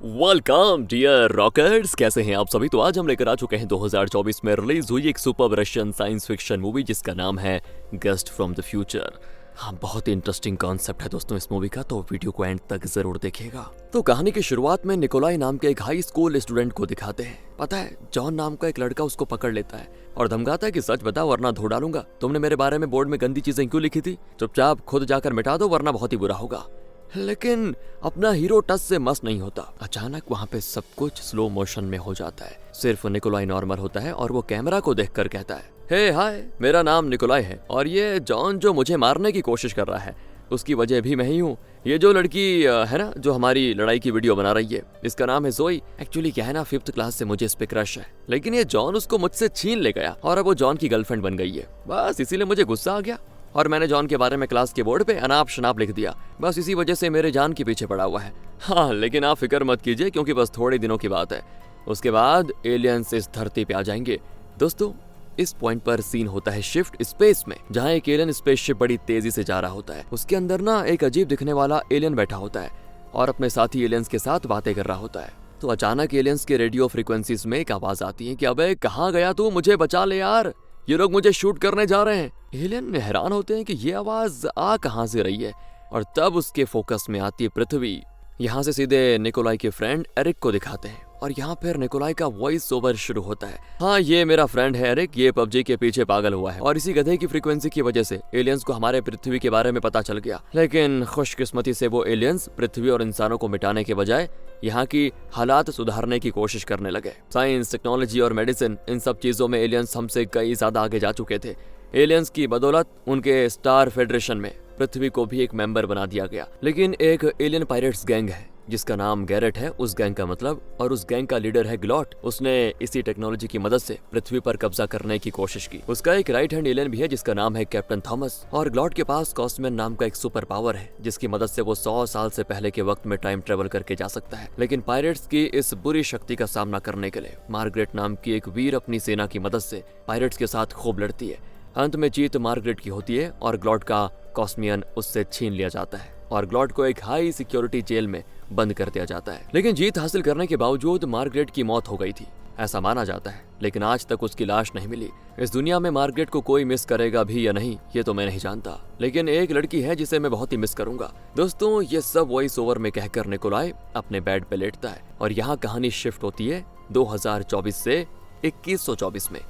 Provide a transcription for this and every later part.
Welcome dear rockers, कैसे हैं आप सभी। तो आज हम लेकर आ चुके हैं 2024 में रिलीज हुई एक super Russian science fiction movie जिसका नाम है गेस्ट फ्रॉम द फ्यूचर। हाँ, बहुत ही इंटरेस्टिंग कॉन्सेप्ट है दोस्तों इस मूवी का, तो वीडियो को एंड तक जरूर देखिएगा। तो कहानी की शुरुआत में निकोलाई नाम के एक हाई स्कूल स्टूडेंट को दिखाते हैं। पता है, जॉन नाम का एक लड़का उसको पकड़ लेता है और धमकाता है कि सच बता वरना धो डालूंगा। तुमने मेरे बारे में बोर्ड में गंदी चीजें क्यों लिखी थी? चुपचाप खुद जाकर मिटा दो वरना बहुत ही बुरा होगा। लेकिन अपना हीरो टच से मस नहीं होता। अचानक वहाँ पे सब कुछ स्लो मोशन में हो जाता है। सिर्फ निकोलाई नॉर्मल होता है और वो कैमरा को देखकर कहता है, हे हाय, मेरा नाम निकोलाई है और ये जॉन जो मुझे मारने की कोशिश कर रहा है उसकी वजह भी मैं ही हूँ। ये जो लड़की है ना, जो हमारी लड़ाई की वीडियो बना रही है, इसका नाम है जोई। एक्चुअली क्या है ना, 5th क्लास से मुझे इस पे क्रश है, लेकिन ये जॉन उसको मुझसे छीन ले गया और अब वो जॉन की गर्लफ्रेंड बन गई है। बस इसीलिए मुझे गुस्सा आ गया और मैंने जॉन के बारे में क्लास के बोर्ड पे अनाप शनाप लिख दिया। बस इसी वजह से मेरे जान के पीछे पड़ा हुआ है। हाँ, लेकिन आप फिक्र मत कीजिए क्योंकि बस थोड़े दिनों की बात है, उसके बाद एलियंस इस धरती पे आ जाएंगे। दोस्तों, इस पॉइंट पर सीन होता है शिफ्ट स्पेस में, जहाँ एक एलियन स्पेसशिप बड़ी तेजी से जा रहा होता है। उसके अंदर ना एक अजीब दिखने वाला एलियन बैठा होता है और अपने साथी एलियंस के साथ बातें कर रहा होता है। तो अचानक एलियंस के रेडियो फ्रीक्वेंसीज में एक आवाज आती है कि अबे कहाँ गया तू, मुझे बचा ले यार, ये लोग मुझे शूट करने जा रहे हैं। एलियन हैरान होते हैं कि ये आवाज आ कहां से रही है और तब उसके फोकस में आती है पृथ्वी। यहाँ से सीधे निकोलाई के फ्रेंड एरिक को दिखाते हैं और यहाँ फिर निकोलाई का वॉइस ओवर शुरू होता है। हाँ, ये मेरा फ्रेंड है एरिक, ये पबजी के पीछे पागल हुआ है और इसी गधे की फ्रीक्वेंसी की वजह से एलियंस को हमारे पृथ्वी के बारे में पता चल गया। लेकिन खुशकिस्मती से वो एलियंस पृथ्वी और इंसानों को मिटाने के बजाय यहाँ की हालात सुधारने की कोशिश करने लगे। साइंस, टेक्नोलॉजी और मेडिसिन, इन सब चीजों में एलियंस हमसे कई ज्यादा आगे जा चुके थे। एलियंस की बदौलत उनके स्टार फेडरेशन में पृथ्वी को भी एक मेंबर बना दिया गया। लेकिन एक एलियन पायरेट्स गैंग है जिसका नाम गैरेट है, उस गैंग का मतलब, और उस गैंग का लीडर है ग्लॉट। उसने इसी टेक्नोलॉजी की मदद से पृथ्वी पर कब्जा करने की कोशिश की। उसका एक राइट हैंड एलियन भी है जिसका नाम है कैप्टन थॉमस, और ग्लॉट के पास कॉस्मियन नाम का एक सुपर पावर है जिसकी मदद से वो 100 साल से पहले के वक्त में टाइम ट्रेवल करके जा सकता है। लेकिन पायरेट्स की इस बुरी शक्ति का सामना करने के लिए मार्गरेट नाम की एक वीर अपनी सेना की मदद से पायरेट्स के साथ खूब लड़ती है। अंत में जीत मार्गरेट की होती है और ग्लॉट का कॉस्मियन उससे छीन लिया जाता है और ग्लॉट को एक हाई सिक्योरिटी जेल में बंद कर दिया जाता है। लेकिन जीत हासिल करने के बावजूद मार्गरेट की मौत हो गई थी, ऐसा माना जाता है, लेकिन आज तक उसकी लाश नहीं मिली। इस दुनिया में मार्गरेट को कोई मिस करेगा भी या नहीं, ये तो मैं नहीं जानता, लेकिन एक लड़की है जिसे मैं बहुत ही मिस करूंगा। दोस्तों, ये सब वॉइस ओवर में कहकर निकोलाई अपने बेड पे लेटता है और यहाँ कहानी शिफ्ट होती है 2024 से 2124 में,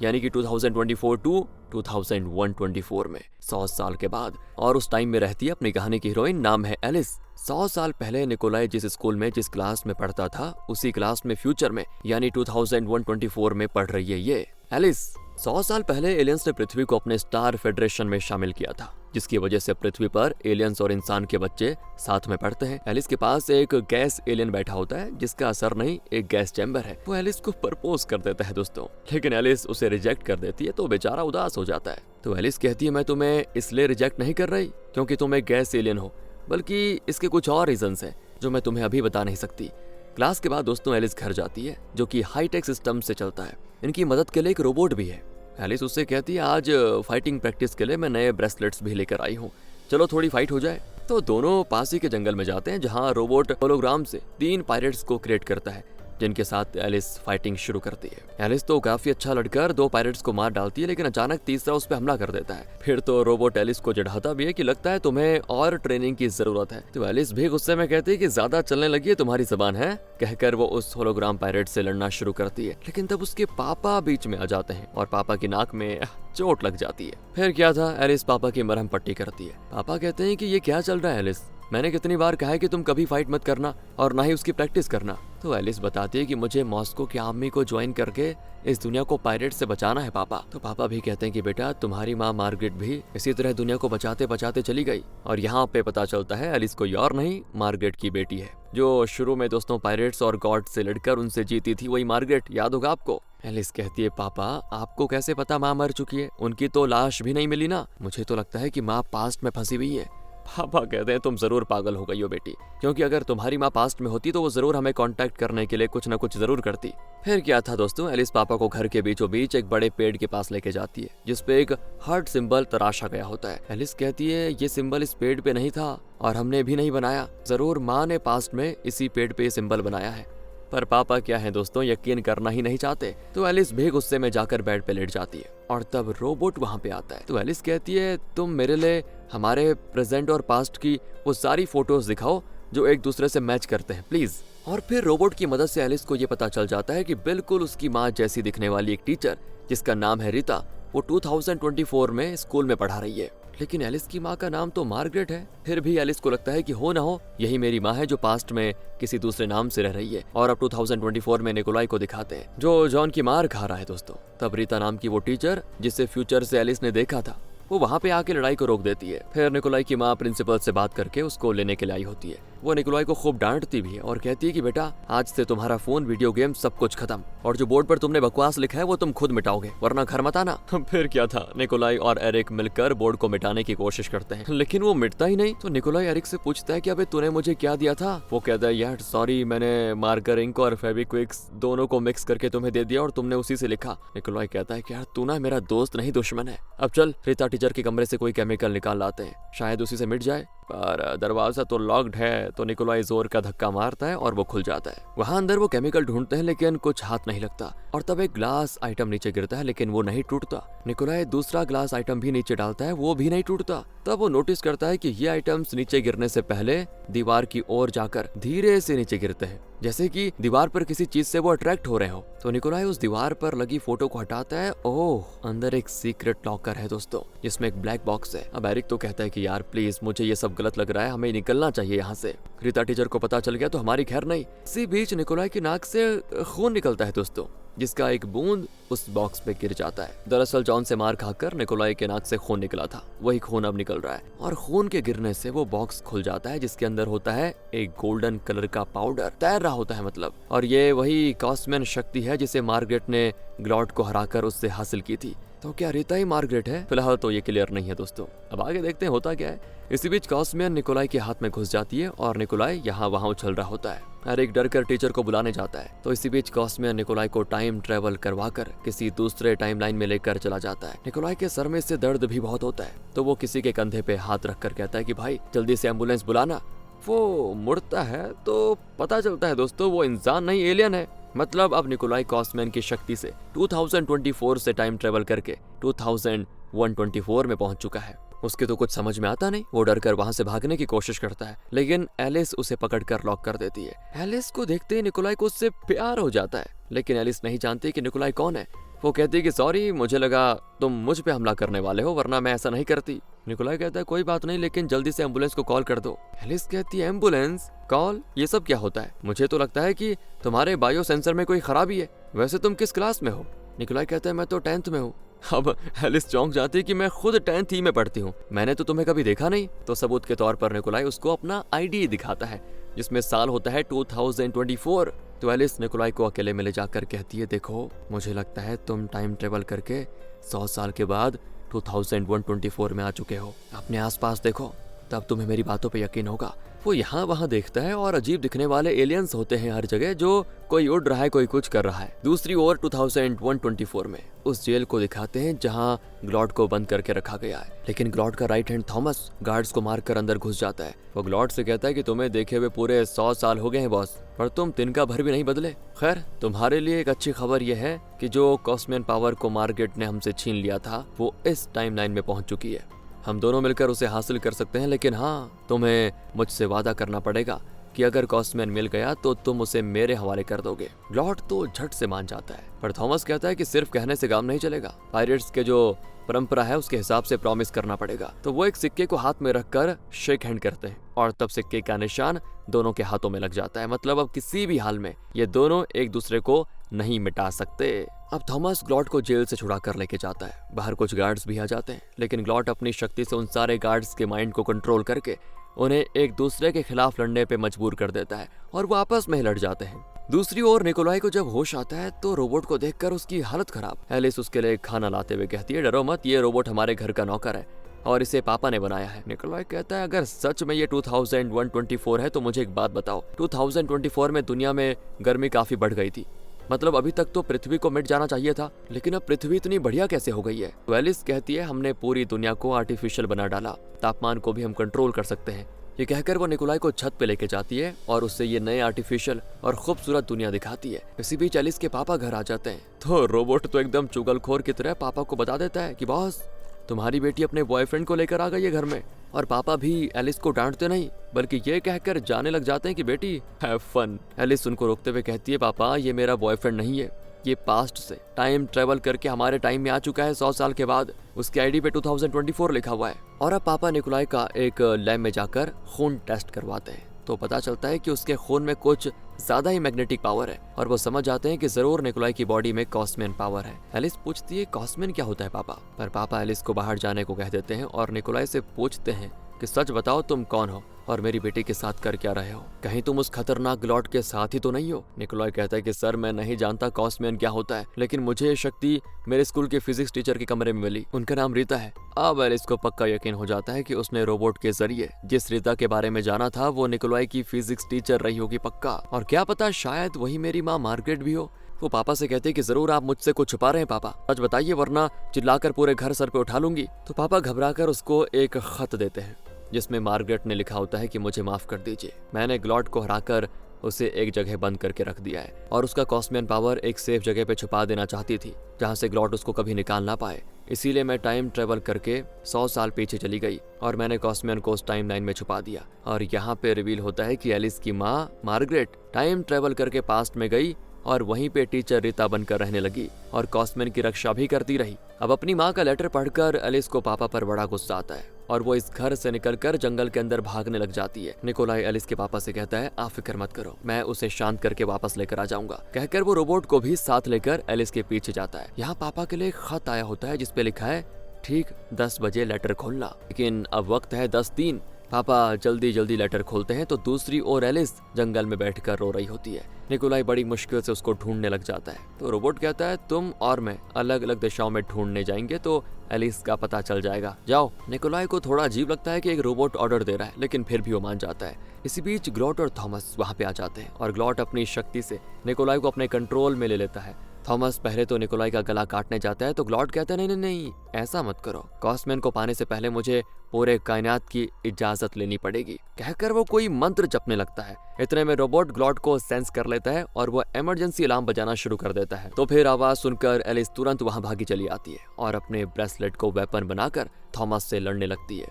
यानी कि 2024 टू 2124 में, 100 साल के बाद। और उस टाइम में रहती है अपनी कहानी की हीरोइन, नाम है एलिस। 100 साल पहले निकोलाई जिस स्कूल में, जिस क्लास में पढ़ता था, उसी क्लास में फ्यूचर में यानी 2124 में पढ़ रही है ये एलिस। 100 साल पहले एलियंस ने पृथ्वी को अपने स्टार फेडरेशन में शामिल किया था, जिसकी वजह से पृथ्वी पर एलियंस और इंसान के बच्चे साथ में पढ़ते हैं। एलिस के पास एक गैस एलियन बैठा होता है जिसका असर नहीं, एक गैस चैम्बर है। वो एलिस को प्रपोज कर देता है दोस्तों, लेकिन एलिस उसे रिजेक्ट कर देती है तो बेचारा उदास हो जाता है। तो एलिस कहती है, मैं तुम्हें इसलिए रिजेक्ट नहीं कर रही क्योंकि तुम एक गैस एलियन हो, बल्कि इसके कुछ और रीजंस हैं जो मैं तुम्हें अभी बता नहीं सकती। क्लास के बाद दोस्तों एलिस घर जाती है जो कि हाईटेक सिस्टम से चलता है। इनकी मदद के लिए एक रोबोट भी है। एलिस उससे कहती है, आज फाइटिंग प्रैक्टिस के लिए मैं नए ब्रेसलेट्स भी लेकर आई हूँ, चलो थोड़ी फाइट हो जाए। तो दोनों पास ही के जंगल में जाते हैं जहाँ रोबोट होलोग्राम से 3 पायरेट्स को क्रिएट करता है जिनके साथ एलिस फाइटिंग शुरू करती है। एलिस तो काफी अच्छा लड़कर 2 पायरेट्स को मार डालती है, लेकिन अचानक तीसरा उस पर हमला कर देता है। फिर तो रोबोट एलिस को चढ़ाता भी है कि लगता है तुम्हें और ट्रेनिंग की जरूरत है। तो एलिस भी गुस्से में कहती है कि ज्यादा चलने लगी है तुम्हारी जबान है, कहकर वो उस होलोग्राम पायरेट से लड़ना शुरू करती है। लेकिन तब उसके पापा बीच में आ जाते हैं और पापा की नाक में चोट लग जाती है। फिर क्या था, एलिस पापा की मरहम पट्टी करती है। पापा कहते हैं कि ये क्या चल रहा है एलिस, मैंने कितनी बार कहा है कि तुम कभी फाइट मत करना और ना ही उसकी प्रैक्टिस करना। तो एलिस बताती है कि मुझे मॉस्को की आर्मी को ज्वाइन करके इस दुनिया को पायरेट से बचाना है पापा। तो पापा भी कहते हैं कि बेटा, तुम्हारी माँ मार्गरेट भी इसी तरह दुनिया को बचाते बचाते चली गई और यहाँ पे पता चलता है एलिस कोई और नहीं, मार्गरेट की बेटी है, जो शुरू में दोस्तों पायरेट्स और गॉड से लड़कर उनसे जीती थी, वही मार्गरेट, याद होगा आपको। एलिस कहती है, पापा आपको कैसे पता माँ मर चुकी है, उनकी तो लाश भी नहीं मिली ना, मुझे तो लगता है कि माँ पास्ट में फंसी हुई है। पापा कहते हैं तुम जरूर पागल हो गई हो बेटी, क्योंकि अगर तुम्हारी माँ पास्ट में होती तो वो जरूर हमें कांटेक्ट करने के लिए कुछ ना कुछ जरूर करती। फिर क्या था दोस्तों, एलिस पापा को घर के बीचों बीच एक बड़े पेड़ के पास लेके जाती है जिसपे एक हार्ट सिंबल तराशा गया होता है। एलिस कहती है ये सिंबल इस पेड़ पे नहीं था और हमने भी नहीं बनाया, जरूर माँ ने पास्ट में इसी पेड़ पे ये सिंबल बनाया है। पर पापा क्या है दोस्तों, यकीन करना ही नहीं चाहते। तो एलिस भी गुस्से में जाकर बेड पे लेट जाती है और तब रोबोट वहाँ पे आता है। तो एलिस कहती है तुम मेरे लिए हमारे प्रेजेंट और पास्ट की वो सारी फोटोज दिखाओ जो एक दूसरे से मैच करते हैं प्लीज। और फिर रोबोट की मदद से एलिस को ये पता चल जाता है कि बिल्कुल उसकी माँ जैसी दिखने वाली एक टीचर जिसका नाम है रीता, वो 2024 में स्कूल में पढ़ा रही है। लेकिन एलिस की माँ का नाम तो मार्गरेट है। फिर भी एलिस को लगता है कि हो ना हो यही मेरी माँ है जो पास्ट में किसी दूसरे नाम से रह रही है। और अब 2024 में निकोलाई को दिखाते हैं जो जॉन की मार खा रहा है दोस्तों। तब रीता नाम की वो टीचर जिसे फ्यूचर से एलिस ने देखा था, वो वहाँ पे आके लड़ाई को रोक देती है। फिर निकोलाई की माँ प्रिंसिपल से बात करके उसको लेने के लिए आई होती है। वो निकोलाई को खूब डांटती भी है और कहती है कि बेटा आज से तुम्हारा फोन, वीडियो गेम सब कुछ खत्म, और जो बोर्ड पर तुमने बकवास लिखा है वो तुम खुद मिटाओगे वरना घर मत आना। फिर क्या था, निकोलाई और एरिक मिलकर बोर्ड को मिटाने की कोशिश करते हैं लेकिन वो मिटता ही नहीं। तो निकोलाई एरिक से पूछता है कि अबे तूने मुझे क्या दिया था। वो कहता है यार सॉरी, मैंने मार्कर इंक और फेविक्विक्स दोनों को मिक्स करके तुम्हें दे दिया और तुमने उसी से लिखा। निकोलाई कहता है कि यार तू ना मेरा दोस्त नहीं दुश्मन है। अब चल रीता टीचर के कमरे से कोई केमिकल निकाल लाते हैं, शायद उसी से मिट जाए। पर दरवाजा तो लॉक्ड है। तो निकोलाई जोर का धक्का मारता है और वो खुल जाता है। वहाँ अंदर वो केमिकल ढूंढते हैं लेकिन कुछ हाथ नहीं लगता और तब एक ग्लास आइटम नीचे गिरता है लेकिन वो नहीं टूटता। निकोलाई दूसरा ग्लास आइटम भी नीचे डालता है, वो भी नहीं टूटता। तब वो नोटिस करता है कि ये आइटम्स नीचे गिरने से पहले दीवार की ओर जाकर धीरे से नीचे गिरते हैं, जैसे कि दीवार पर किसी चीज से वो अट्रैक्ट हो रहे हो। तो निकोलाई उस दीवार पर लगी फोटो को हटाता है। ओह, अंदर एक सीक्रेट लॉकर है दोस्तों जिसमें एक ब्लैक बॉक्स है। अब एरिक तो कहता है कि यार प्लीज मुझे ये सब गलत लग रहा है, हमें निकलना चाहिए यहाँ से। रीता टीचर को पता चल गया तो हमारी खैर नहीं। इसी बीच निकोलाई की नाक से खून निकलता है दोस्तों, जिसका एक बूंद उस बॉक्स पे गिर जाता है। दरअसल जॉन से मार खाकर निकोलाई के नाक से खून निकला था, वही खून अब निकल रहा है और खून के गिरने से वो बॉक्स खुल जाता है जिसके अंदर होता है एक गोल्डन कलर का पाउडर, तैर रहा होता है मतलब। और ये वही कॉस्मैन शक्ति है जिसे मार्गरेट ने ग्लॉट को हराकर उससे हासिल की थी। तो क्या रीता ही मार्गरेट है? फिलहाल तो ये क्लियर नहीं है दोस्तों, अब आगे देखते हैं होता क्या है। इसी बीच कॉस्मियन निकोलाई के हाथ में घुस जाती है और निकोलाई यहाँ वहाँ उछल रहा होता है। एरिक डर कर टीचर को बुलाने जाता है। तो इसी बीच कॉस्मियन निकोलाई को टाइम ट्रेवल करवाकर किसी दूसरे टाइमलाइन में लेकर चला जाता है। निकोलाई के सर में इससे दर्द भी बहुत होता है तो वो किसी के कंधे पे हाथ रखकर कहता है कि भाई जल्दी से एम्बुलेंस बुलाना। वो मुड़ता है तो पता चलता है दोस्तों वो इंसान नहीं एलियन है। मतलब अब निकोलाई कॉस्मैन की शक्ति से 2024 से टाइम ट्रेवल करके 2124 में पहुंच चुका है। उसके तो कुछ समझ में आता नहीं, वो डर कर वहां से भागने की कोशिश करता है लेकिन एलिस उसे पकड़कर लॉक कर देती है। एलिस को देखते ही निकोलाई को उससे प्यार हो जाता है लेकिन एलिस नहीं जानती कि निकोलाई कौन है। वो कहती है कि सॉरी, मुझे लगा तुम मुझ पे हमला करने वाले हो वरना मैं ऐसा नहीं करती। निकोलाई कहता है कोई बात नहीं लेकिन जल्दी से एम्बुलेंस को कॉल कर दो। एलिस कहती है एम्बुलेंस कॉल, ये सब क्या होता है? मुझे तो लगता है कि तुम्हारे बायो सेंसर में कोई खराबी है। वैसे तुम किस क्लास में हो? निकोलाई कहता है मैं तो 10th में हूँ। अब एलिस चौंक जाती है कि मैं खुद 10th ही में पढ़ती हूँ, मैंने तो तुम्हें कभी देखा नहीं। तो सबूत के तौर पर निकोलाई उसको अपना आईडी दिखाता है जिसमें साल होता है 2024। तो एलिस निकोलाई को अकेले में ले जाकर कहती है देखो मुझे लगता है तुम टाइम ट्रेवल करके 100 साल के बाद 2124 में आ चुके हो। अपने आसपास देखो तब तुम्हें मेरी बातों पे यकीन होगा। वो यहाँ वहाँ देखता है और अजीब दिखने वाले एलियंस होते हैं हर जगह, जो कोई उड़ रहा है कोई कुछ कर रहा है। दूसरी ओर 2124 में उस जेल को दिखाते हैं जहाँ ग्लॉड को बंद करके रखा गया है। लेकिन ग्लॉड का राइट हैंड थॉमस गार्ड्स को मारकर अंदर घुस जाता है। वो ग्लॉड से कहता है कि तुम्हें देखे हुए पूरे 100 साल हो गए हैं बॉस, पर तुम तिनका भर भी नहीं बदले। खैर तुम्हारे लिए एक अच्छी खबर यह है कि जो कॉस्मियन पावर को मार्गरेट ने हमसे छीन लिया था वो इस टाइमलाइन में पहुंच चुकी है। हम दोनों मिलकर उसे हासिल कर सकते हैं, लेकिन हाँ तुम्हें मुझसे वादा करना पड़ेगा कि अगर कॉस्मियन मिल गया तो तुम उसे मेरे हवाले कर दोगे। ग्लॉड तो झट से मान जाता है, पर थॉमस कहता है कि सिर्फ कहने से काम नहीं चलेगा, पायरेट्स के जो परंपरा है उसके हिसाब से प्रॉमिस करना पड़ेगा। तो वो एक सिक्के को हाथ में रखकर शेक हैंड करते हैं और तब सिक्के का निशान दोनों के हाथों में लग जाता है। मतलब अब किसी भी हाल में ये दोनों एक दूसरे को नहीं मिटा सकते। अब थॉमस ग्लॉड को जेल से छुड़ा कर लेके जाता है। बाहर कुछ गार्ड्स भी आ जाते हैं, लेकिन ग्लॉड अपनी शक्ति से उन सारे गार्ड्स के माइंड को कंट्रोल करके उन्हें एक दूसरे के खिलाफ लड़ने पे मजबूर कर देता है और वो आपस में लड़ जाते हैं। दूसरी ओर निकोलाई को जब होश आता है तो रोबोट को देखकर उसकी हालत खराब। एलिस उसके लिए खाना लाते हुए कहती है डरो मत, ये रोबोट हमारे घर का नौकर है और इसे पापा ने बनाया है। निकोलाई कहता है अगर सच में ये 2124 है तो मुझे एक बात बताओ, 2024 में दुनिया में गर्मी काफी बढ़ गई थी, मतलब अभी तक तो पृथ्वी को मिट जाना चाहिए था, लेकिन अब पृथ्वी इतनी बढ़िया कैसे हो गई है? तो एलिस कहती है हमने पूरी दुनिया को आर्टिफिशियल बना डाला, तापमान को भी हम कंट्रोल कर सकते हैं। ये कहकर वो निकोलाई को छत पे लेके जाती है और उससे ये नए आर्टिफिशियल और खूबसूरत दुनिया दिखाती है। इसी बीच एलिस के पापा घर आ जाते हैं तो रोबोट तो एकदम चुगलखोर की तरह पापा को बता देता है कि बॉस, तुम्हारी बेटी अपने बॉयफ्रेंड को लेकर आ गई है घर में। और पापा भी एलिस को डांटते नहीं बल्कि ये कहकर जाने लग जाते हैं कि बेटी हैव फन। एलिस उनको रोकते हुए कहती है पापा ये मेरा बॉयफ्रेंड नहीं है, ये पास्ट से टाइम ट्रेवल करके हमारे टाइम में आ चुका है 100 साल के बाद। उसके आईडी पे 2024 लिखा हुआ है। और अब पापा निकोलाई का एक लैब में जाकर खून टेस्ट करवाते हैं तो पता चलता है कि उसके खून में कुछ ज्यादा ही मैग्नेटिक पावर है और वो समझ जाते हैं कि जरूर निकोलाई की बॉडी में कॉस्मियन पावर है। एलिस पूछती है कॉस्मियन क्या होता है पापा, पर पापा एलिस को बाहर जाने को कह देते हैं और निकोलाई से पूछते हैं कि सच बताओ तुम कौन हो और मेरी बेटी के साथ कर क्या रहे हो, कहीं तुम उस खतरनाक ग्लॉट के साथ ही तो नहीं हो। निकोलाई कहता है कि सर मैं नहीं जानता कॉस्मियन क्या होता है, लेकिन मुझे ये शक्ति मेरे स्कूल के फिजिक्स टीचर के कमरे में मिली, उनका नाम रीता है। अब एलिस को पक्का यकीन हो जाता है कि उसने रोबोट के जरिए जिस रीता के बारे में जाना था वो निकोलाई की फिजिक्स टीचर रही होगी पक्का, और क्या पता शायद वही मेरी माँ मार्गरेट भी हो। वो पापा से कहते हैं कि जरूर आप मुझसे कुछ छुपा रहे हैं पापा, सच बताइए वरना चिल्लाकर पूरे घर सर पे उठा लूंगी। तो पापा घबराकर उसको एक खत देते हैं जिसमें मार्गरेट ने लिखा होता है कि मुझे माफ कर दीजिए, मैंने ग्लॉट को हराकर उसे एक जगह बंद करके रख दिया है और उसका कॉस्मियन पावर एक सेफ जगह पे छुपा देना चाहती थी जहां से ग्लॉट उसको कभी निकाल ना पाए। इसीलिए मैं टाइम ट्रेवल करके 100 साल पीछे चली गई और मैंने कॉस्मियन को उस टाइम लाइन में छुपा दिया। और यहाँ पे रिवील होता है कि एलिस की माँ मार्गरेट टाइम ट्रेवल करके पास्ट में गई और वहीं पे टीचर रीता बनकर रहने लगी और कॉस्मियन की रक्षा भी करती रही। अब अपनी माँ का लेटर पढ़कर एलिस को पापा पर बड़ा गुस्सा आता है और वो इस घर से निकलकर जंगल के अंदर भागने लग जाती है। निकोलाई एलिस के पापा से कहता है आप फिक्र मत करो, मैं उसे शांत करके वापस लेकर आ जाऊंगा। कहकर वो रोबोट को भी साथ लेकर एलिस के पीछे जाता है। यहाँ पापा के लिए खत आया होता है जिसपे लिखा है ठीक 10 बजे लेटर खोलना, लेकिन अब वक्त है 10:03। पापा जल्दी जल्दी लेटर खोलते हैं तो दूसरी ओर एलिस जंगल में बैठकर रो रही होती है। निकोलाई बड़ी मुश्किल से उसको ढूंढने लग जाता है तो रोबोट कहता है तुम और मैं अलग अलग दिशाओं में ढूंढने जाएंगे तो एलिस का पता चल जाएगा, जाओ। निकोलाई को थोड़ा अजीब लगता है कि एक रोबोट ऑर्डर दे रहा है, लेकिन फिर भी वो मान जाता है। इसी बीच ग्लॉट और थॉमस वहां पे आ जाते हैं और ग्लॉट अपनी शक्ति से निकोलाई को अपने कंट्रोल में ले लेता है। थॉमस पहले तो निकोलाई का गला काटने जाता है तो ग्लॉट कहता है नहीं नहीं नहीं ऐसा मत करो, कॉस्मियन को पाने से पहले मुझे पूरे कायनात की इजाजत लेनी पड़ेगी। कहकर वो कोई मंत्र जपने लगता है। इतने में रोबोट ग्लॉट को सेंस कर लेता है और वो इमरजेंसी अलार्म बजाना शुरू कर देता है। तो फिर आवाज सुनकर एलिस तुरंत वहां भागी चली आती है और अपने ब्रेसलेट को वेपन बनाकर थॉमस से लड़ने लगती है,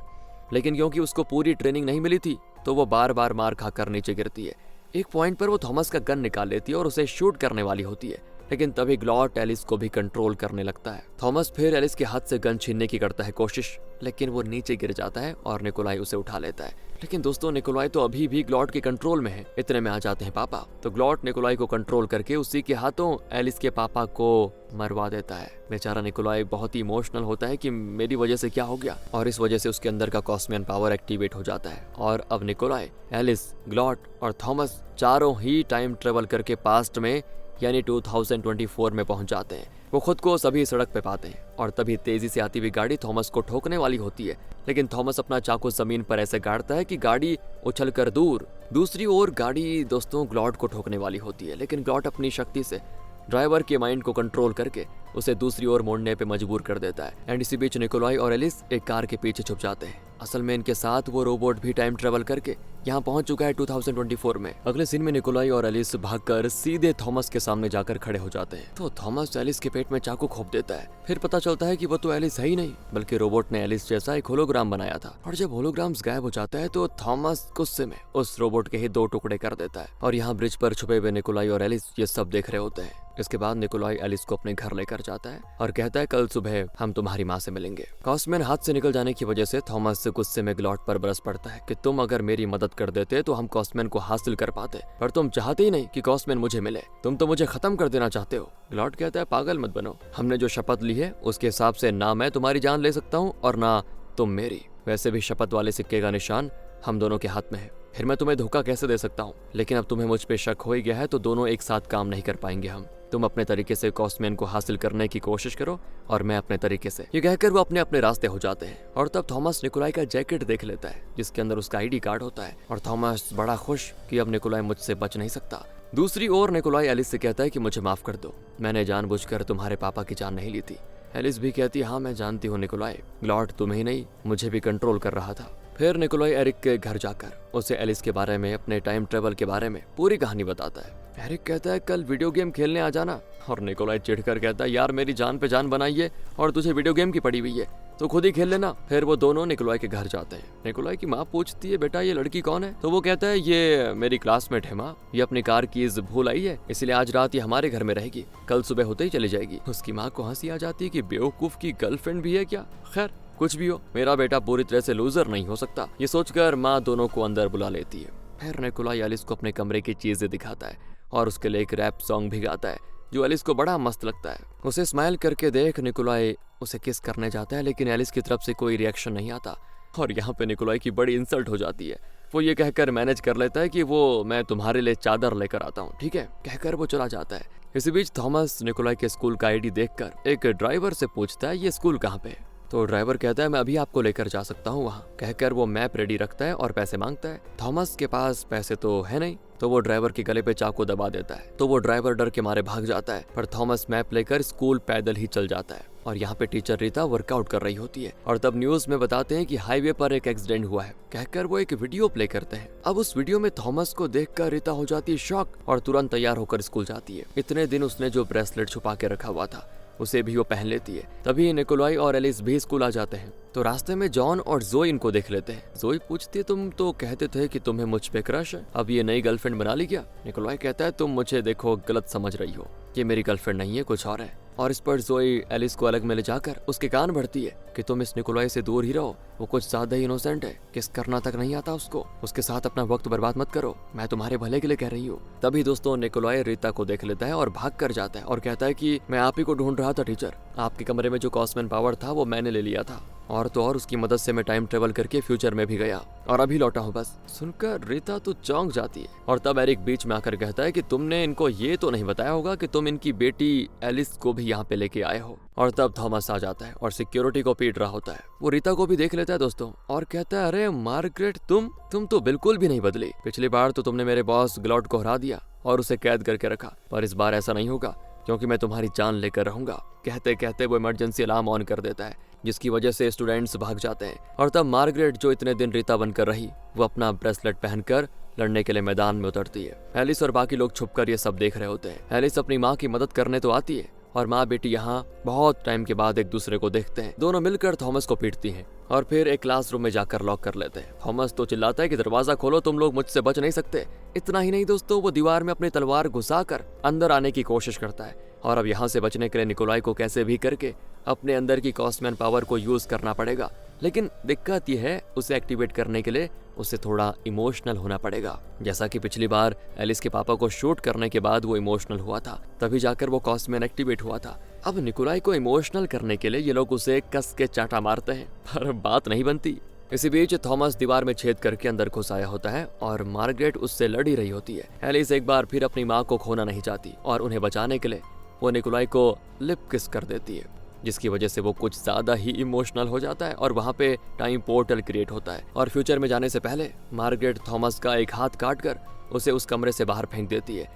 लेकिन क्योंकि उसको पूरी ट्रेनिंग नहीं मिली थी तो वो बार बार मार खाकर नीचे गिरती है। एक पॉइंट पर वो थॉमस का गन निकाल लेती है और उसे शूट करने वाली होती है, लेकिन तभी ग्लॉट एलिस को भी कंट्रोल करने लगता है। थॉमस फिर एलिस के हाथ से गन छीनने की करता है कोशिश, लेकिन वो नीचे गिर जाता है और निकोलाई उसे उठा लेता है। लेकिन दोस्तों निकोलाई तो अभी भी ग्लॉट के कंट्रोल में है। इतने में आ जाते हैं पापा, तो ग्लॉट निकोलाई को कंट्रोल करके उसी के हाथों एलिस के पापा को मरवा देता है। बेचारा निकोलाई बहुत ही इमोशनल होता है कि मेरी वजह से क्या हो गया, और इस वजह से उसके अंदर का कॉस्मियन पावर एक्टिवेट हो जाता है और अब निकोलाई, एलिस, ग्लॉट और थॉमस चारों ही टाइम ट्रेवल करके पास्ट में यानी 2024 में पहुंच जाते हैं। वो खुद को सभी सड़क पे पाते हैं और तभी तेजी से आती हुई गाड़ी थॉमस को ठोकने वाली होती है, लेकिन थॉमस अपना चाकू जमीन पर ऐसे गाड़ता है कि गाड़ी उछलकर दूर। दूसरी ओर गाड़ी दोस्तों ग्लॉट को ठोकने वाली होती है, लेकिन ग्लॉट अपनी शक्ति से ड्राइवर के माइंड को कंट्रोल करके उसे दूसरी ओर मोड़ने पे मजबूर कर देता है। एंड इसी बीच निकोलाई और एलिस एक कार के पीछे छुप जाते हैं। असल में इनके साथ वो रोबोट भी टाइम ट्रेवल करके यहाँ पहुंच चुका है 2024 में। अगले सीन में निकोलाई और एलिस भागकर सीधे थॉमस के सामने जाकर खड़े हो जाते हैं तो थॉमस एलिस के पेट में चाकू घोंप देता है। फिर पता चलता है कि वो तो एलिस है ही नहीं, बल्कि रोबोट ने एलिस जैसा एक होलोग्राम बनाया था। और जब होलोग्राम्स गायब हो जाता है तो थॉमस गुस्से में उस रोबोट के ही 2 टुकड़े कर देता है। और यहाँ ब्रिज पर छुपे हुए निकोलाई और एलिस ये सब देख रहे होते हैं। इसके बाद निकोलाई एलिस को अपने घर लेकर जाता है और कहता है कल सुबह हम तुम्हारी माँ से मिलेंगे। कॉस्मियन हाथ से निकल जाने की वजह से थॉमस से गुस्से में ग्लॉट पर बरस पड़ता है कि तुम अगर मेरी मदद कर देते तो हम कॉस्मियन को हासिल कर पाते, पर तुम चाहते ही नहीं कि कॉस्मियन मुझे मिले, तुम तो मुझे खत्म कर देना चाहते हो। ग्लॉट कहता है पागल मत बनो, हमने जो शपथ ली है उसके हिसाब से ना मैं तुम्हारी जान ले सकता हूँ और ना तुम मेरी। वैसे भी शपथ वाले सिक्के का निशान हम दोनों के हाथ में है, फिर मैं तुम्हें धोखा कैसे दे सकता हूँ। लेकिन अब तुम्हें मुझ पे शक हो ही गया है तो दोनों एक साथ काम नहीं कर पाएंगे हम। तुम अपने तरीके से कॉस्मैन को हासिल करने की कोशिश करो और मैं अपने तरीके से। ये कहकर वो अपने अपने रास्ते हो जाते हैं और तब थॉमस निकोलाई का जैकेट देख लेता है जिसके अंदर उसका आईडी कार्ड होता है और थॉमस बड़ा खुश कि अब निकोलाई मुझसे बच नहीं सकता। दूसरी ओर निकोलाई एलिस से कहता है कि मुझे माफ कर दो, मैंने जानबूझकर तुम्हारे पापा की जान नहीं ली थी। एलिस भी कहती है हाँ मैं जानती हूँ निकोलाई, ग्लॉड तुम्हें ही नहीं मुझे भी कंट्रोल कर रहा था। फिर निकोलाई एरिक के घर जाकर उसे एलिस के बारे में, अपने टाइम ट्रेवल के बारे में पूरी कहानी बताता है। एरिक कहता है कल वीडियो गेम खेलने आ जाना और निकोलाई चिढ़कर कहता है यार मेरी जान पे जान बनाई है और तुझे वीडियो गेम की पड़ी हुई है तो खुद ही खेल लेना। फिर वो दोनों निकोलाई के घर जाते हैं। निकोलाई की माँ पूछती है बेटा ये लड़की कौन है, तो वो कहता है ये मेरी क्लासमेट है माँ, ये अपनी कार कीज भूल आई है इसलिए आज रात ये हमारे घर में रहेगी, कल सुबह होते ही चली जाएगी। उसकी माँ को हंसी आ जाती है कि बेवकूफ की गर्लफ्रेंड भी है क्या। खैर कुछ भी हो, मेरा बेटा पूरी तरह से लूजर नहीं हो सकता। ये सोचकर माँ दोनों को अंदर बुला लेती है। फिर निकोलाई एलिस को अपने कमरे की चीजें दिखाता है और उसके लिए एक रैप सॉन्ग भी गाता है जो एलिस को बड़ा मस्त लगता है। उसे स्माइल करके देख निकोलाई उसे किस करने जाता है लेकिन एलिस की तरफ से कोई रिएक्शन नहीं आता और यहाँ पे निकोलाई की बड़ी इंसल्ट हो जाती है। वो ये कहकर मैनेज कर लेता है कि वो मैं तुम्हारे लिए चादर लेकर आता हूँ, ठीक है, कहकर वो चला जाता है। इसी बीच थॉमस निकोलाई के स्कूल का आईडी देखकर एक ड्राइवर से पूछता है ये स्कूल कहाँ पे है। तो ड्राइवर कहता है मैं अभी आपको लेकर जा सकता हूँ वहाँ, कहकर वो मैप रेडी रखता है और पैसे मांगता है। थॉमस के पास पैसे तो है नहीं तो वो ड्राइवर के गले पे चाकू दबा देता है तो वो ड्राइवर डर के मारे भाग जाता है। पर थॉमस मैप लेकर स्कूल पैदल ही चल जाता है और यहाँ पे टीचर रीता वर्कआउट कर रही होती है और तब न्यूज में बताते हैं कि हाईवे पर एक एक्सीडेंट हुआ है, कहकर वो एक वीडियो प्ले करते हैं। अब उस वीडियो में थॉमस को देखकर रीता हो जाती है शॉक और तुरंत तैयार होकर स्कूल जाती है। इतने दिन उसने जो ब्रेसलेट छुपा के रखा हुआ था उसे भी वो पहन लेती है। तभी निकोलाई और एलिस भी स्कूल आ जाते हैं तो रास्ते में जॉन और जोई इनको देख लेते हैं। जोई पूछती है तुम तो कहते थे कि तुम्हें मुझ पे क्रश है, अब ये नई गर्लफ्रेंड बना ली क्या। निकोलाई कहता है तुम मुझे देखो गलत समझ रही हो, ये मेरी गर्लफ्रेंड नहीं है कुछ और है। और इस पर जोई एलिस को अलग में ले जाकर उसके कान भरती है कि तुम इस निकोलाई से दूर ही रहो, वो कुछ ज्यादा ही इनोसेंट है, किस करना तक नहीं आता उसको, उसके साथ अपना वक्त बर्बाद मत करो, मैं तुम्हारे भले के लिए कह रही हूँ। तभी दोस्तों निकोलाई रीता को देख लेता है और भाग कर जाता है और कहता है कि मैं आप ही को ढूंढ रहा था टीचर, आपके कमरे में जो कॉस्मैन पावर था वो मैंने ले लिया था और तो और उसकी मदद से मैं टाइम ट्रेवल करके फ्यूचर में भी गया और अभी लौटा हूँ बस। सुनकर रीता तो चौंक जाती है और तब एरिक बीच में आकर कहता है कि तुमने इनको ये तो नहीं बताया होगा कि तुम इनकी बेटी एलिस को भी यहाँ पे लेके आए हो। और तब थॉमस आ जाता है और सिक्योरिटी को पीट रहा होता है। वो रीता को भी देख लेता है दोस्तों और कहता है अरे मार्गरेट तुम तो बिल्कुल भी नहीं बदली, पिछली बार तो तुमने मेरे बॉस ग्लॉड को हरा दिया और उसे कैद करके रखा, पर इस बार ऐसा नहीं होगा क्योंकि मैं तुम्हारी जान लेकर रहूंगा। कहते कहते वो इमरजेंसी अलार्म ऑन कर देता है जिसकी वजह से स्टूडेंट्स भाग जाते हैं और तब मार्गरेट जो इतने दिन रीता बनकर रही वो अपना ब्रेसलेट पहनकर लड़ने के लिए मैदान में उतरती है। एलिस और बाकी लोग छुपकर ये सब देख रहे होते हैं। एलिस अपनी माँ की मदद करने तो आती है और माँ बेटी यहाँ बहुत टाइम के बाद एक दूसरे को देखते हैं। दोनों मिलकर थॉमस को पीटती हैं और फिर एक क्लासरूम में जाकर लॉक कर लेते हैं। थॉमस तो चिल्लाता है कि दरवाजा खोलो, तुम लोग मुझसे बच नहीं सकते। इतना ही नहीं दोस्तों, वो दीवार में अपनी तलवार घुसाकर अंदर आने की कोशिश करता है और अब यहाँ से बचने के लिए निकोलाई को कैसे भी करके अपने अंदर की कॉस्मैन पावर को यूज करना पड़ेगा। लेकिन दिक्कत यह है उसे एक्टिवेट करने के लिए उसे थोड़ा इमोशनल होना पड़ेगा। जैसा कि पिछली बार एलिस के पापा को शूट करने के बाद वो इमोशनल हुआ था, तभी जाकर वो कॉस्मैन एक्टिवेट हुआ था। अब निकोलाई को इमोशनल करने के लिए ये लोग उसे कस के चाटा मारते हैं पर बात नहीं बनती। इसी बीच थॉमस दीवार में छेद करके अंदर घुस आया होता है और मार्गरेट उससे लड़ ही रही होती है। एलिस एक बार फिर अपनी माँ को खोना नहीं चाहती और उन्हें बचाने के लिए वो निकोलाई को लिप किस कर देती है, जिसकी वजह से वो कुछ ज्यादा ही इमोशनल हो जाता है और वहाँ पे टाइम पोर्टल क्रिएट होता है और फ्यूचर में जाने से पहले मार्गरेट थॉमस का एक हाथ काट कर उसे उस कमरे से बाहर फेंक देती है।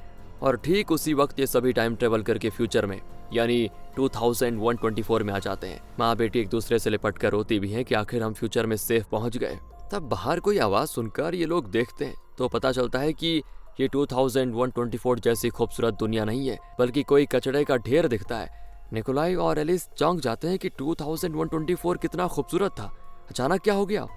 और ठीक उसी वक्त ये सभी टाइम ट्रेवल करके फ्यूचर में यानी 2124 में आ जाते हैं। माँ बेटी एक दूसरे से लिपट कर रोती भी हैं कि आखिर हम फ्यूचर में सेफ पहुंच गए। तब बाहर कोई आवाज सुनकर ये लोग देखते हैं तो पता चलता है कि ये 2124 जैसी खूबसूरत दुनिया नहीं है बल्कि कोई कचड़े का ढेर दिखता है। निकोलाई और एलिस चौंक जाते हैं कि 2124 कितना खूबसूरत था, अचानक क्या हो गया।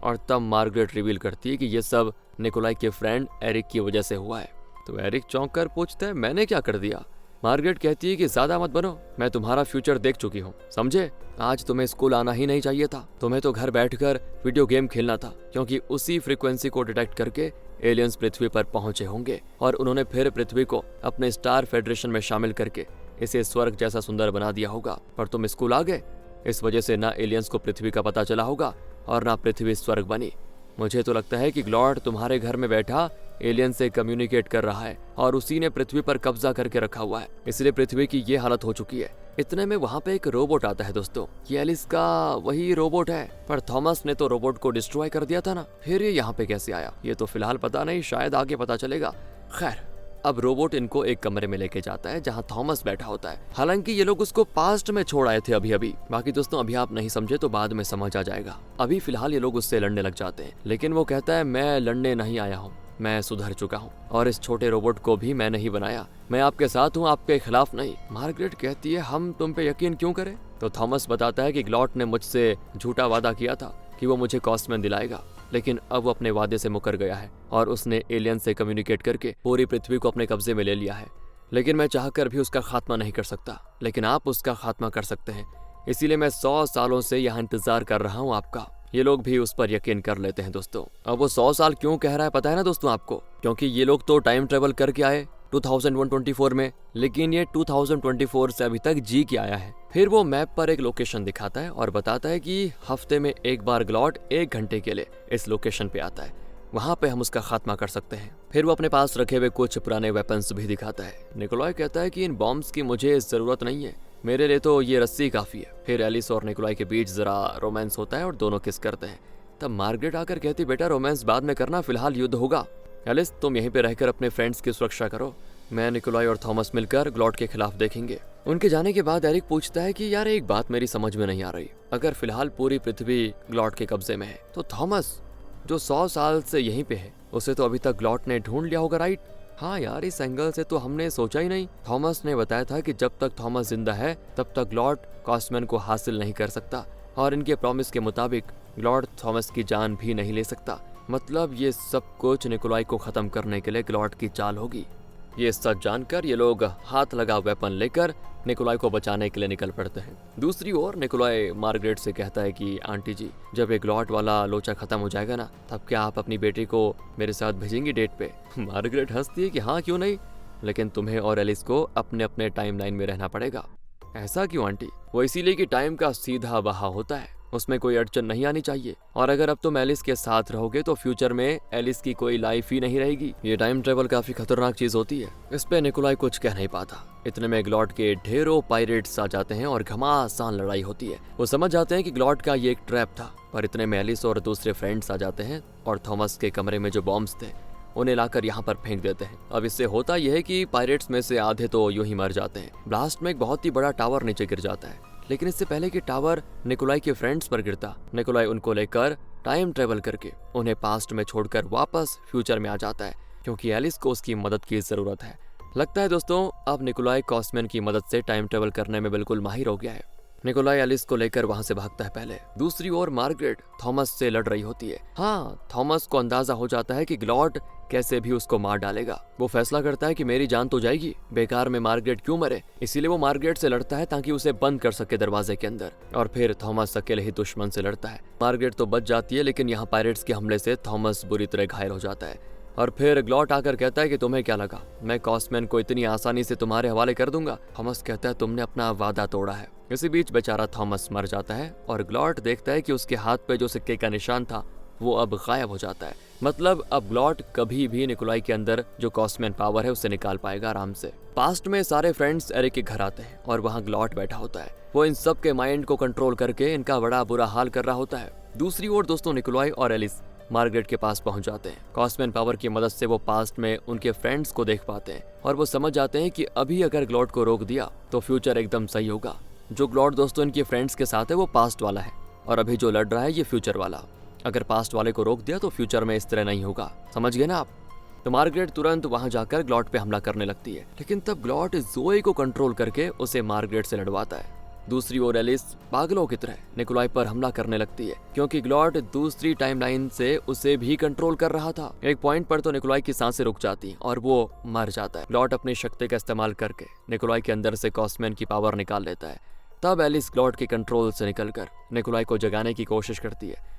और तब मार्गरेट रिवील करती है कि ये सब निकोलाई के फ्रेंड एरिक की वजह से हुआ है। तो एरिक चौंक कर पूछता है मैंने क्या कर दिया। मार्गरेट कहती है कि ज्यादा मत बनो, मैं तुम्हारा फ्यूचर देख चुकी हूँ, समझे। आज तुम्हें स्कूल आना ही नहीं चाहिए था, तुम्हें तो घर बैठकर वीडियो गेम खेलना था, क्योंकि उसी फ्रीक्वेंसी को डिटेक्ट करके एलियंस पृथ्वी पर पहुंचे होंगे और उन्होंने फिर पृथ्वी को अपने स्टार फेडरेशन में शामिल करके इसे स्वर्ग जैसा सुंदर बना दिया होगा। पर तुम स्कूल आ गए, इस वजह से ना एलियंस को पृथ्वी का पता चला होगा और ना पृथ्वी स्वर्ग बनी। मुझे तो लगता है कि ग्लॉड तुम्हारे घर में बैठा एलियन से कम्युनिकेट कर रहा है और उसी ने पृथ्वी पर कब्जा करके रखा हुआ है, इसलिए पृथ्वी की ये हालत हो चुकी है। इतने में वहाँ पे एक रोबोट आता है दोस्तों। ये एलिस का वही रोबोट है, पर थॉमस ने तो रोबोट को डिस्ट्रॉय कर दिया था ना, फिर ये यहाँ पे कैसे आया ये तो फिलहाल पता नहीं, शायद आगे पता चलेगा। खैर, अब रोबोट इनको एक कमरे में लेके जाता है जहाँ थॉमस बैठा होता है। हालांकि ये लोग उसको पास्ट में छोड़ आए थे अभी। बाकी दोस्तों अभी आप नहीं समझे तो बाद में समझ आ जाएगा। अभी फिलहाल ये लोग उससे लड़ने लग जाते हैं, लेकिन वो कहता है मैं लड़ने नहीं आया हूँ, मैं सुधर चुका हूँ और इस छोटे रोबोट को भी मैं नहीं बनाया, मैं आपके साथ हूँ, आपके खिलाफ नहीं। मार्गरेट कहती है हम तुम पे यकीन क्यों करें? तो थॉमस बताता है कि ग्लॉट ने मुझसे झूठा वादा किया था कि वो मुझे कॉस्मैन दिलाएगा, लेकिन अब वो अपने वादे से मुकर गया है और उसने एलियन से कम्युनिकेट करके पूरी पृथ्वी को अपने कब्जे में ले लिया है। लेकिन मैं चाहकर भी उसका खात्मा नहीं कर सकता, लेकिन आप उसका खात्मा कर सकते हैं, इसीलिए मैं 100 सालों से यहाँ इंतजार कर रहा हूँ आपका। ये लोग भी उस पर यकीन कर लेते हैं दोस्तों। अब वो 100 साल क्यों कह रहा है पता है ना दोस्तों आपको? क्योंकि ये लोग तो टाइम ट्रेवल करके आए 2124 में, लेकिन ये 2024 से अभी तक जी के आया है। फिर वो मैप पर एक लोकेशन दिखाता है और बताता है कि हफ्ते में एक बार ग्लॉट 1 घंटे के लिए इस लोकेशन पे आता है, वहाँ पे हम उसका खात्मा कर सकते हैं। फिर वो अपने पास रखे हुए कुछ पुराने वेपन्स भी दिखाता है। निकोलाई कहता है कि इन बॉम्ब्स की मुझे जरूरत नहीं है, मेरे लिए तो ये रस्सी काफी है। फिर एलिस और निकोलाई के बीच जरा रोमांस होता है और दोनों किस करते हैं। तब मार्गरेट आकर कहती बेटा रोमांस बाद में करना, फिलहाल युद्ध होगा। एलिस तुम यहीं पे रहकर अपने फ्रेंड्स की सुरक्षा करो, मैं निकोलाई और थॉमस मिलकर ग्लॉट के खिलाफ देखेंगे। उनके जाने के बाद एरिक पूछता है कि यार एक बात मेरी समझ में नहीं आ रही, अगर फिलहाल पूरी पृथ्वी ग्लॉट के कब्जे में है तो थॉमस जो 100 साल से यहीं पे है उसे तो अभी तक ग्लॉट ने ढूंढ लिया होगा, राइट? हाँ यार, इस एंगल से तो हमने सोचा ही नहीं। थॉमस ने बताया था कि जब तक थॉमस जिंदा है तब तक ग्लॉट कॉस्मैन को हासिल नहीं कर सकता और इनके प्रॉमिस के मुताबिक ग्लॉट थॉमस की जान भी नहीं ले सकता। मतलब ये सब कुछ निकोलाई को खत्म करने के लिए ग्लॉट की चाल होगी। ये सच जानकर ये लोग हाथ लगा वेपन लेकर निकोलाई को बचाने के लिए निकल पड़ते हैं। दूसरी ओर निकोलाई मार्गरेट से कहता है कि आंटी जी, जब एक ग्लॉट वाला लोचा खत्म हो जाएगा ना, तब क्या आप अपनी बेटी को मेरे साथ भेजेंगी डेट पे? मार्गरेट हंसती है कि हाँ क्यों नहीं, लेकिन तुम्हें और एलिस को अपने अपने टाइमलाइन में रहना पड़ेगा। ऐसा क्यों आंटी? वो इसीलिए कि टाइम का सीधा बहाव होता है, उसमें कोई अड़चन नहीं आनी चाहिए, और अगर अब तुम एलिस के साथ रहोगे तो फ्यूचर में एलिस की कोई लाइफ ही नहीं रहेगी। ये टाइम ट्रेवल काफी खतरनाक चीज होती है। इस पे निकोलाई कुछ कह नहीं पाता। इतने में ग्लॉट के ढेरों पायरेट्स आ जाते हैं और घमासान लड़ाई होती है। वो समझ जाते हैं कि ग्लॉट का ये एक ट्रैप था, पर इतने में एलिस और दूसरे फ्रेंड्स आ जाते हैं और थॉमस के कमरे में जो बॉम्ब्स थे उन्हें लाकर यहाँ पर फेंक देते हैं। अब इससे होता यह है कि पायरेट्स में से आधे तो यूं ही मर जाते हैं। ब्लास्ट में एक बहुत ही बड़ा टावर नीचे गिर जाता है, लेकिन इससे पहले कि टावर निकोलाई के फ्रेंड्स पर गिरता, निकोलाई उनको लेकर टाइम ट्रेवल करके उन्हें पास्ट में छोड़कर वापस फ्यूचर में आ जाता है, क्योंकि एलिस को उसकी मदद की जरूरत है। लगता है दोस्तों अब निकोलाई कॉस्मैन की मदद से टाइम ट्रेवल करने में बिल्कुल माहिर हो गया है। निकोलाई एलिस को लेकर वहां से भागता है पहले। दूसरी ओर मार्गरेट थॉमस से लड़ रही होती है। हाँ, थॉमस को अंदाजा हो जाता है कि ग्लॉट कैसे भी उसको मार डालेगा। वो फैसला करता है कि मेरी जान तो जाएगी, बेकार में मार्गरेट क्यों मरे। इसीलिए वो मार्गरेट से लड़ता है ताकि उसे बंद कर सके दरवाजे के अंदर, और फिर थॉमस अकेले ही दुश्मन से लड़ता है। मार्गरेट तो बच जाती है, लेकिन यहाँ पायरेट्स के हमले से थॉमस बुरी तरह घायल हो जाता है। और फिर ग्लॉट आकर कहता है कि तुम्हें क्या लगा मैं कॉस्मैन को इतनी आसानी से तुम्हारे हवाले कर दूंगा? थॉमस कहता है तुमने अपना वादा तोड़ा है। इसी बीच बेचारा थॉमस मर जाता है और ग्लॉट देखता है कि उसके हाथ पे जो सिक्के का निशान था वो अब गायब हो जाता है। मतलब अब ग्लॉट कभी भी निकोलाई के अंदर जो कॉस्मैन पावर है उसे निकाल पाएगा आराम से। पास्ट में सारे फ्रेंड्स एरिक के घर आते हैं और वहाँ ग्लॉट बैठा होता है। वो इन सब के माइंड को कंट्रोल करके इनका बड़ा बुरा हाल कर रहा होता है। दूसरी ओर दोस्तों निकोलाई और एलिस मार्गरेट के पास पहुंच जाते हैं। कॉस्मैन पावर की मदद से वो पास्ट में उनके फ्रेंड्स को देख पाते हैं और वो समझ जाते हैं कि अभी अगर ग्लॉट को रोक दिया तो फ्यूचर एकदम सही होगा। जो ग्लॉट दोस्तों इनके फ्रेंड्स के साथ है वो पास्ट वाला है और अभी जो लड़ रहा है ये फ्यूचर वाला। अगर पास्ट वाले को रोक दिया तो फ्यूचर में इस तरह नहीं होगा, समझ गए ना आप? तो मार्गरेट तुरंत वहां जाकर ग्लॉट पे हमला करने लगती है, लेकिन तब ग्लॉट जोए को कंट्रोल करके उसे मार्गरेट से लड़वाता है। दूसरी ओर एलिस पागलों की तरह निकोलाई पर हमला करने लगती है, क्योंकि ग्लॉट दूसरी टाइमलाइन से उसे भी कंट्रोल कर रहा था। एक पॉइंट पर तो निकोलाई की सांसें रुक जाती हैं और वो मर जाता है। ग्लॉट अपनी शक्ति का इस्तेमाल करके निकोलाई के अंदर से कॉस्मैन की पावर निकाल लेता है। तब एलिस ग्लॉट के कंट्रोल से निकलकर निकोलाई को जगाने की कोशिश करती है।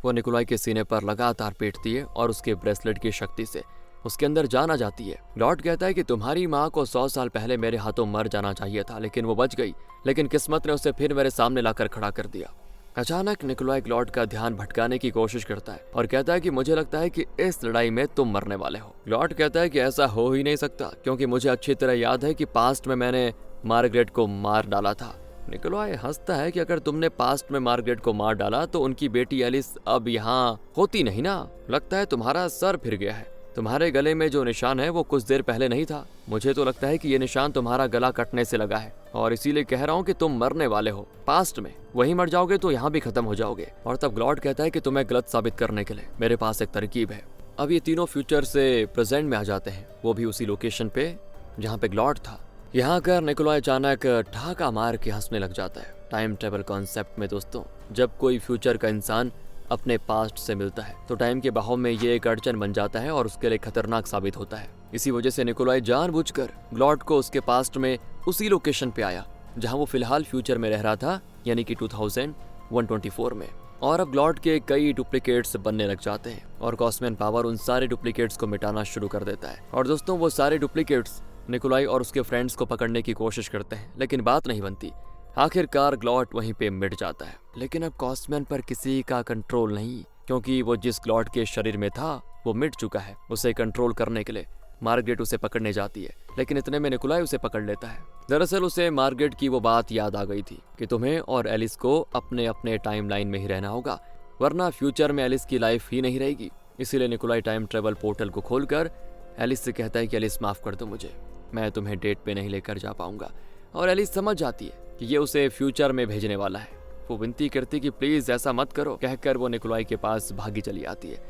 वो निकोलाई के सीने पर लगातार पीटती है और उसके ब्रेसलेट की शक्ति से उसके अंदर जान आ जाती है। ग्लॉट कहता है कि तुम्हारी माँ को 100 साल पहले मेरे हाथों मर जाना चाहिए था, लेकिन वो बच गई, लेकिन किस्मत ने उसे फिर मेरे सामने लाकर खड़ा कर दिया। अचानक निकोलाई ग्लॉड का ध्यान भटकाने की कोशिश करता है और कहता है कि मुझे लगता है कि इस लड़ाई में तुम मरने वाले हो। ग्लॉड कहता है कि ऐसा हो ही नहीं सकता, क्योंकि मुझे अच्छी तरह याद है कि पास्ट में मैंने मार्गरेट को मार डाला था। निकोलाई हंसता है कि अगर तुमने पास्ट में मार्गरेट को मार डाला तो उनकी बेटी एलिस अब यहाँ होती नहीं ना। लगता है तुम्हारा सर फिर गया है। तुम्हारे गले में जो निशान है वो कुछ देर पहले नहीं था। मुझे तो लगता है कि ये निशान तुम्हारा गला कटने से लगा है और इसीलिए कह रहा हूँ कि तुम मरने वाले हो पास्ट में। वहीं मर जाओगे तो यहाँ भी खत्म हो जाओगे। और तब ग्लॉड कहता है कि तुम्हें गलत साबित करने के लिए मेरे पास एक तरकीब है। अब ये तीनों फ्यूचर से प्रेजेंट में आ जाते हैं, वो भी उसी लोकेशन पे जहाँ पे ग्लॉड था। यहाँ कर निकोलाई अचानक ठहाका मार के हंसने लग जाता है। टाइम ट्रेवल कॉन्सेप्ट में दोस्तों, जब कोई फ्यूचर का इंसान अपने पास्ट से मिलता है तो टाइम के बहाव में ये एक अड़चन बन जाता है और उसके लिए खतरनाक साबित होता है। इसी वजह से निकोलाई जानबूझकर ग्लॉड को उसके पास्ट में उसी लोकेशन पे आया जहां वो फिलहाल फ्यूचर में रह रहा था, यानी कि 2124 में। और अब ग्लॉड के कई डुप्लीकेट्स बनने लग जाते हैं और कॉस्मियन पावर उन सारे डुप्लीकेट्स को मिटाना शुरू कर देता है। और दोस्तों, वो सारे डुप्लीकेट्स निकोलाई और उसके फ्रेंड्स को पकड़ने की कोशिश करते हैं, लेकिन बात नहीं बनती। आखिरकार ग्लॉड वहीं पे मिट जाता है। लेकिन अब कॉस्मियन पर किसी का कंट्रोल नहीं, क्योंकि वो जिस ग्लॉड के शरीर में था वो मिट चुका है। उसे कंट्रोल करने के लिए मार्गरेट उसे पकड़ने जाती है, लेकिन इतने में निकोलाई उसे पकड़ लेता है। दरअसल उसे मार्गरेट की वो बात याद आ गई थी कि तुम्हें और एलिस को अपने अपने टाइम लाइन में ही रहना होगा, वरना फ्यूचर में एलिस की लाइफ ही नहीं रहेगी। इसीलिए निकोलाई टाइम ट्रेवल पोर्टल को खोलकर एलिस से कहता है कि एलिस माफ कर दो मुझे, मैं तुम्हें डेट पे नहीं लेकर जा पाऊंगा। और एलिस समझ जाती है कि ये उसे फ्यूचर में भेजने वाला है। वो विनती करती कि प्लीज ऐसा मत करो, कहकर वो निकोलाई के पास भागी चली आती है।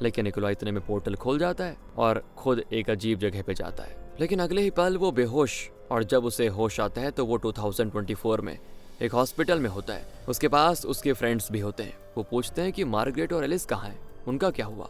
लेकिन निकोलाई इतने में पोर्टल खोल जाता है और खुद एक अजीब जगह पे जाता है। लेकिन अगले ही पल वो बेहोश, और जब उसे होश आता है तो वो 2024 में एक हॉस्पिटल में होता है। उसके पास उसके फ्रेंड्स भी होते हैं। वो पूछते हैं कि मार्गरेट और एलिस कहाँ हैं, उनका क्या हुआ।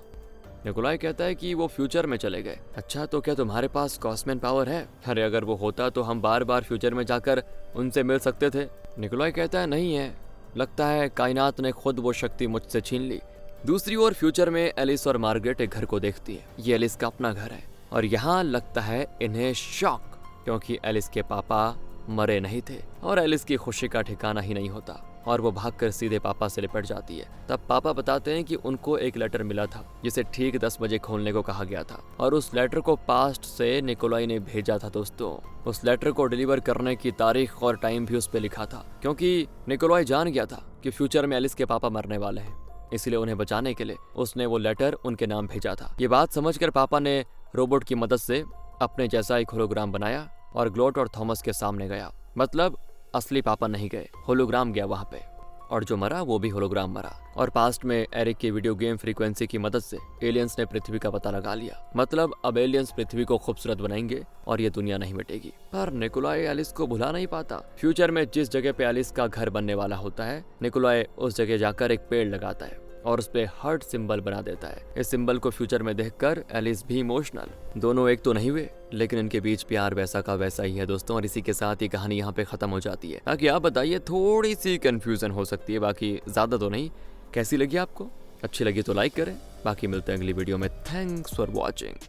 निकोलाई कहता है कि वो फ्यूचर में चले गए। अच्छा, तो क्या तुम्हारे पास कॉस्मियन पावर है? अरे अगर वो होता तो हम बार बार फ्यूचर में जाकर उनसे मिल सकते थे। निकोलाई कहता है नहीं है, लगता है कायनात ने खुद वो शक्ति मुझसे छीन ली। दूसरी ओर फ्यूचर में एलिस और मार्गरेट एक घर को देखती है। ये एलिस का अपना घर है और यहाँ लगता है इन्हें शॉक, क्योंकि एलिस के पापा मरे नहीं थे और एलिस की खुशी का ठिकाना ही नहीं होता और वो भागकर सीधे पापा से लिपट जाती है। तब पापा बताते हैं कि उनको एक लेटर मिला था जिसे ठीक 10 बजे खोलने को कहा गया था और उस लेटर को पास्ट से निकोलाई ने भेजा था। दोस्तों, उस लेटर को डिलीवर करने की तारीख और टाइम भी उस पर लिखा था, क्योंकि निकोलाई जान गया था कि फ्यूचर में एलिस के पापा मरने वाले हैं। इसलिए उन्हें बचाने के लिए उसने वो लेटर उनके नाम भेजा था। ये बात समझकर पापा ने रोबोट की मदद से अपने जैसा एक होलोग्राम बनाया और ग्लॉड और थॉमस के सामने गया। मतलब असली पापा नहीं गए, होलोग्राम गया वहां पे, और जो मरा वो भी होलोग्राम मरा। और पास्ट में एरिक की वीडियो गेम फ्रीक्वेंसी की मदद से एलियंस ने पृथ्वी का पता लगा लिया। मतलब अब एलियंस पृथ्वी को खूबसूरत बनाएंगे और ये दुनिया नहीं मिटेगी। पर निकोलाई एलिस को भुला नहीं पाता। फ्यूचर में जिस जगह पे एलिस का घर बनने वाला होता है, निकोलाई उस जगह जाकर एक पेड़ लगाता है और उस पे हार्ट सिंबल बना देता है। इस सिंबल को फ्यूचर में देखकर एलिस भी इमोशनल। दोनों एक तो नहीं हुए, लेकिन इनके बीच प्यार वैसा का वैसा ही है दोस्तों। और इसी के साथ ये कहानी यहाँ पे खत्म हो जाती है। ताकि आप बताइए, थोड़ी सी कंफ्यूजन हो सकती है, बाकी ज्यादा तो नहीं। कैसी लगी आपको? अच्छी लगी तो लाइक करें। बाकी मिलते हैं अगली वीडियो में। Thanks for watching.